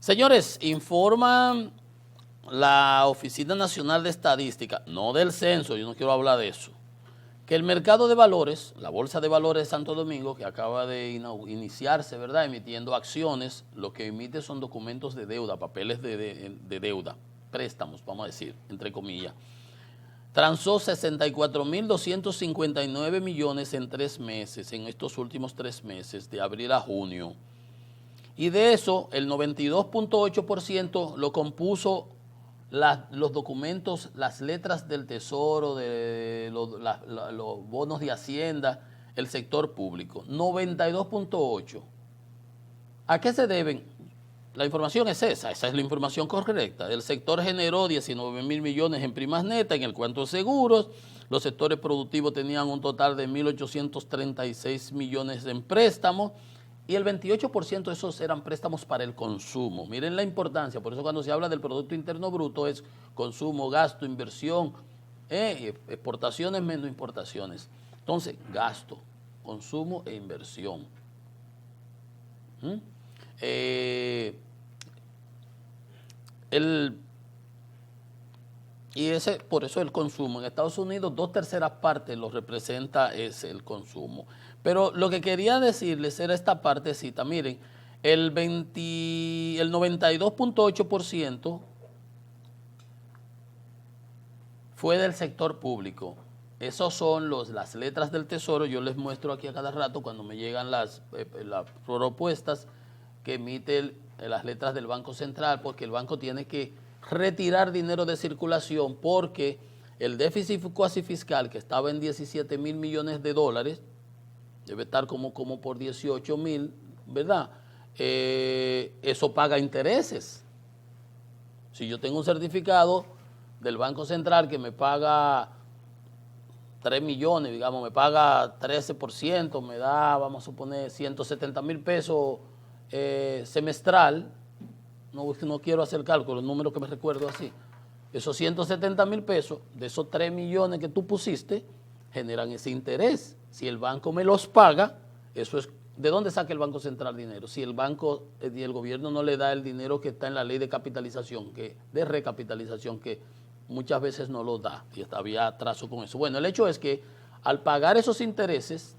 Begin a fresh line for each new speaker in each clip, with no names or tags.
Señores, informa la Oficina Nacional de Estadística, no del censo, yo no quiero hablar de eso, que el mercado de valores, la Bolsa de Valores de Santo Domingo, que acaba de iniciarse, ¿verdad?, emitiendo acciones, lo que emite son documentos de deuda, papeles de deuda, préstamos, vamos a decir, entre comillas. Transó 64.259 millones en 3 meses, en estos últimos 3 meses, de abril a junio. Y de eso, el 92.8% lo compuso los documentos, las letras del Tesoro, de los bonos de Hacienda, el sector público. 92.8%. ¿A qué se deben? La información es esa es la información correcta. El sector generó 19.000 millones en primas netas en el cuento de seguros. Los sectores productivos tenían un total de 1.836 millones en préstamos. Y el 28% de esos eran préstamos para el consumo. Miren la importancia, por eso cuando se habla del Producto Interno Bruto es consumo, gasto, inversión, exportaciones menos importaciones. Entonces, gasto, consumo e inversión. Por eso el consumo. En Estados Unidos 2/3 partes lo representa es el consumo. Pero lo que quería decirles era esta partecita. Miren, el 92.8% fue del sector público. Esos son las letras del Tesoro. Yo les muestro aquí a cada rato cuando me llegan las propuestas que emite las letras del Banco Central, porque el banco tiene que retirar dinero de circulación porque el déficit cuasi fiscal, que estaba en 17.000 millones de dólares, debe estar como por 18.000, ¿verdad? Eso paga intereses. Si yo tengo un certificado del Banco Central que me paga 3 millones, digamos, me paga 13%, me da, vamos a suponer, 170.000 pesos semestral, no quiero hacer cálculo, el número que me recuerdo así, esos 170.000 pesos, de esos 3 millones que tú pusiste, generan ese interés. Si el banco me los paga, eso es, ¿de dónde saca el Banco Central dinero? Si el banco y el gobierno no le da el dinero que está en la ley de capitalización, de recapitalización, que muchas veces no lo da, y había atraso con eso. Bueno, el hecho es que al pagar esos intereses,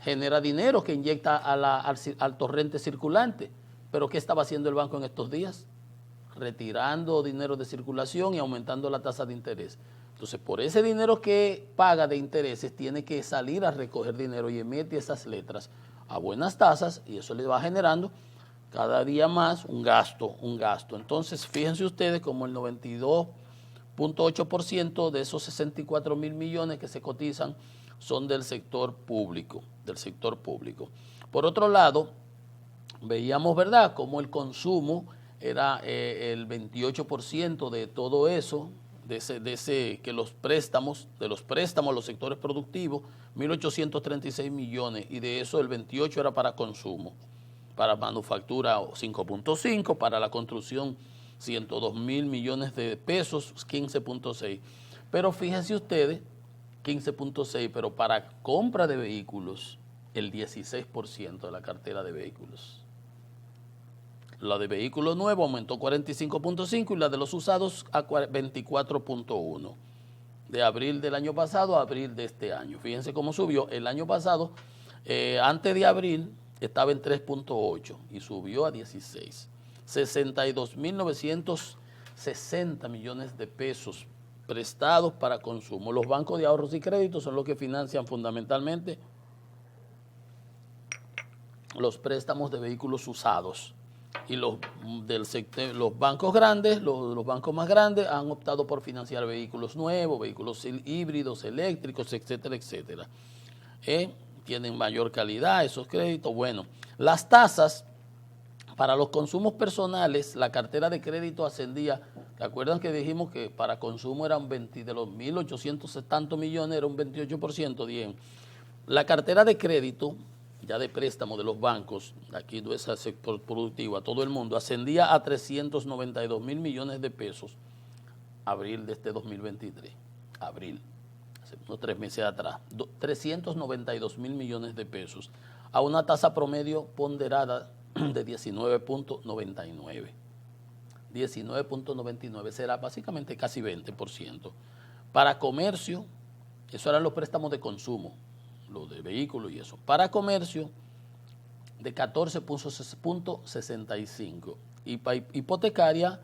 genera dinero que inyecta al torrente circulante. Pero ¿qué estaba haciendo el banco en estos días? Retirando dinero de circulación y aumentando la tasa de interés. Entonces, por ese dinero que paga de intereses, tiene que salir a recoger dinero y emite esas letras a buenas tasas, y eso le va generando cada día más un gasto. Entonces, fíjense ustedes como el 92.8% de esos 64.000 millones que se cotizan son del sector público, Por otro lado, veíamos, ¿verdad?, como el consumo era el 28% de todo eso, que los préstamos, los sectores productivos, 1.836 millones, y de eso el 28% era para consumo, para manufactura 5.5, para la construcción 102.000 millones de pesos, 15.6. Pero fíjense ustedes, 15.6, pero para compra de vehículos, el 16% de la cartera de vehículos. La de vehículos nuevos aumentó 45.5 y la de los usados a 24.1. De abril del año pasado a abril de este año. Fíjense cómo subió. El año pasado, antes de abril, estaba en 3.8 y subió a 16. 62.960 millones de pesos prestados para consumo. Los bancos de ahorros y créditos son los que financian fundamentalmente los préstamos de vehículos usados. Y los bancos grandes, los bancos más grandes han optado por financiar vehículos nuevos, vehículos híbridos, eléctricos, etcétera, etcétera. Tienen mayor calidad esos créditos. Bueno, las tasas para los consumos personales, la cartera de crédito ascendía. ¿Recuerdan que dijimos que para consumo eran de los 1.800 tantos millones, era un 28%? Bien, la cartera de crédito, ya de préstamo de los bancos, aquí de ese sector productivo, a todo el mundo, ascendía a 392.000 millones de pesos, abril de este 2023, abril, hace unos 3 meses atrás, 392.000 millones de pesos, a una tasa promedio ponderada de 19.99. 19.99 será básicamente casi 20%. Para comercio, eso eran los préstamos de consumo, los de vehículos y eso. Para comercio, de 14.65 y para hipotecaria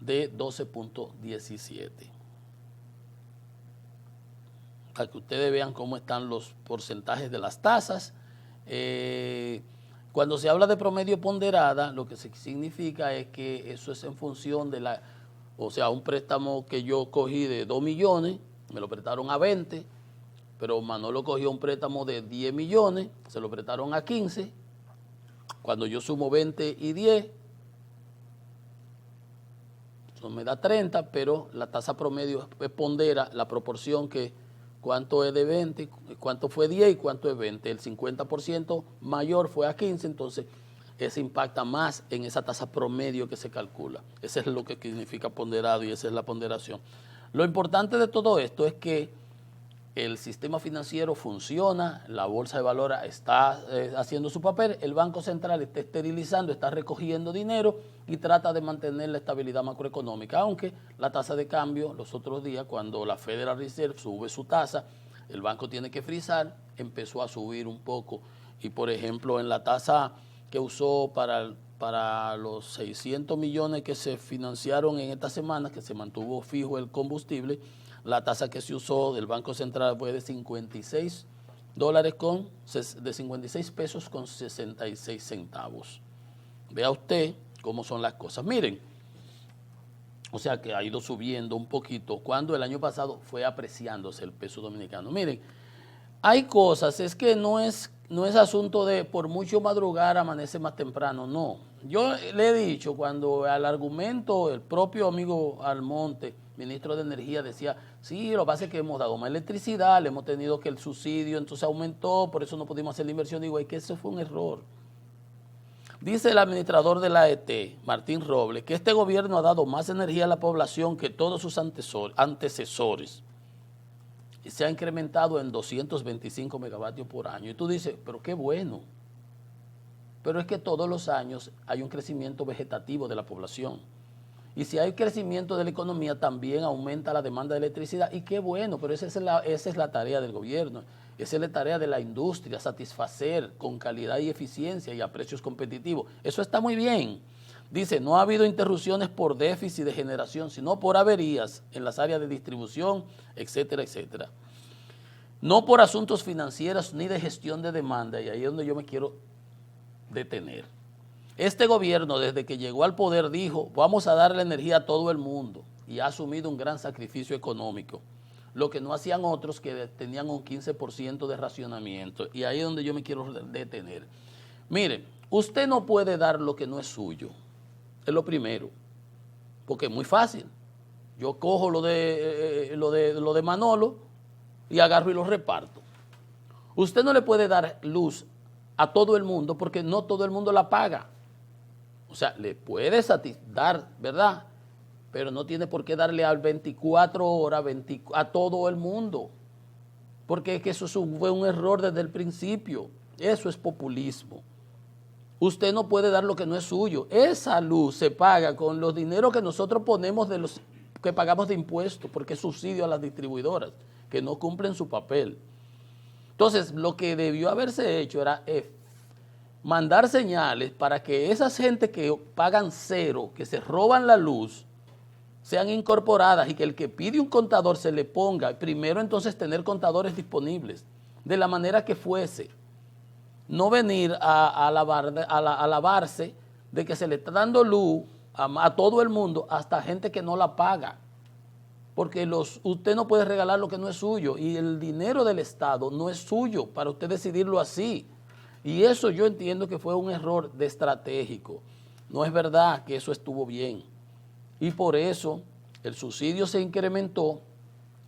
de 12.17. Para que ustedes vean cómo están los porcentajes de las tasas. Cuando se habla de promedio ponderada, lo que significa es que eso es en función de o sea, un préstamo que yo cogí de 2 millones, me lo prestaron a 20, pero Manolo cogió un préstamo de 10 millones, se lo prestaron a 15. Cuando yo sumo 20 y 10, eso me da 30, pero la tasa promedio pondera la proporción que cuánto es de 20, cuánto fue 10 y cuánto es 20. El 50% mayor fue a 15, entonces ese impacta más en esa tasa promedio que se calcula. Eso es lo que significa ponderado y esa es la ponderación. Lo importante de todo esto es que el sistema financiero funciona, la bolsa de valores está haciendo su papel, el Banco Central está esterilizando, está recogiendo dinero y trata de mantener la estabilidad macroeconómica, aunque la tasa de cambio los otros días, cuando la Federal Reserve sube su tasa, el banco tiene que frizar, empezó a subir un poco y por ejemplo en la tasa que usó para los 600 millones que se financiaron en esta semana, que se mantuvo fijo el combustible, la tasa que se usó del Banco Central fue de 56 pesos con 66 centavos. Vea usted cómo son las cosas. Miren, o sea que ha ido subiendo un poquito cuando el año pasado fue apreciándose el peso dominicano. Miren, hay cosas, es que no es asunto de por mucho madrugar amanece más temprano, no. Yo le he dicho cuando al argumento el propio amigo Almonte, ministro de Energía, decía, sí, lo que pasa es que hemos dado más electricidad, le hemos tenido que el subsidio, entonces aumentó, por eso no pudimos hacer la inversión. Digo, es que eso fue un error. Dice el administrador de la AET, Martín Robles, que este gobierno ha dado más energía a la población que todos sus antecesores. Y se ha incrementado en 225 megavatios por año. Y tú dices, pero qué bueno. Pero es que todos los años hay un crecimiento vegetativo de la población. Y si hay crecimiento de la economía, también aumenta la demanda de electricidad. Y qué bueno, pero esa es la tarea del gobierno. Esa es la tarea de la industria, satisfacer con calidad y eficiencia y a precios competitivos. Eso está muy bien. Dice, no ha habido interrupciones por déficit de generación, sino por averías en las áreas de distribución, etcétera, etcétera. No por asuntos financieros ni de gestión de demanda, y ahí es donde yo me quiero detener. Este gobierno, desde que llegó al poder, dijo, vamos a darle energía a todo el mundo, y ha asumido un gran sacrificio económico, lo que no hacían otros que tenían un 15% de racionamiento, y ahí es donde yo me quiero detener. Mire, usted no puede dar lo que no es suyo. Es lo primero, porque es muy fácil. Yo cojo lo de Manolo y agarro y lo reparto. Usted no le puede dar luz a todo el mundo porque no todo el mundo la paga. O sea, le puede dar, ¿verdad? Pero no tiene por qué darle a 24 horas a todo el mundo. Porque es que eso fue un error desde el principio. Eso es populismo. Usted no puede dar lo que no es suyo. Esa luz se paga con los dineros que nosotros ponemos de los que pagamos de impuestos, porque es subsidio a las distribuidoras, que no cumplen su papel. Entonces, lo que debió haberse hecho era mandar señales para que esas gente que pagan cero, que se roban la luz, sean incorporadas y que el que pide un contador se le ponga. Primero, entonces, tener contadores disponibles, de la manera que fuese. No venir a alabarse de que se le está dando luz a todo el mundo, hasta gente que no la paga. Porque usted no puede regalar lo que no es suyo y el dinero del Estado no es suyo para usted decidirlo así. Y eso yo entiendo que fue un error estratégico. No es verdad que eso estuvo bien. Y por eso el subsidio se incrementó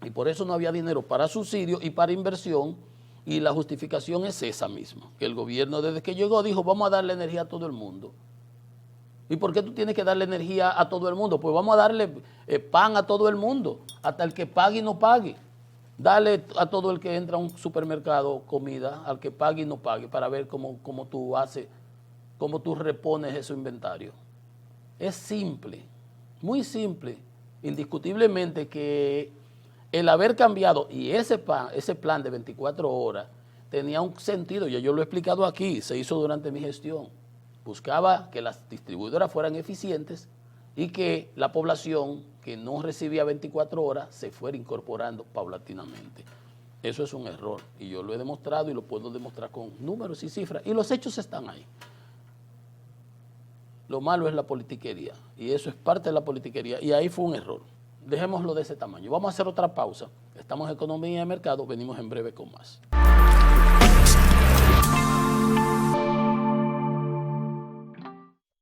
y por eso no había dinero para subsidio y para inversión. Y la justificación es esa misma, que el gobierno desde que llegó dijo, vamos a darle energía a todo el mundo. ¿Y por qué tú tienes que darle energía a todo el mundo? Pues vamos a darle pan a todo el mundo, hasta el que pague y no pague. Dale a todo el que entra a un supermercado comida, al que pague y no pague, para ver cómo tú haces, cómo tú repones ese inventario. Es simple, muy simple. Indiscutiblemente que el haber cambiado y ese plan de 24 horas tenía un sentido, ya yo lo he explicado aquí, se hizo durante mi gestión. Buscaba que las distribuidoras fueran eficientes y que la población que no recibía 24 horas se fuera incorporando paulatinamente. Eso es un error y yo lo he demostrado y lo puedo demostrar con números y cifras y los hechos están ahí. Lo malo es la politiquería y eso es parte de la politiquería y ahí fue un error. Dejémoslo de ese tamaño. Vamos a hacer otra pausa. Estamos en Economía de Mercado, venimos en breve con más.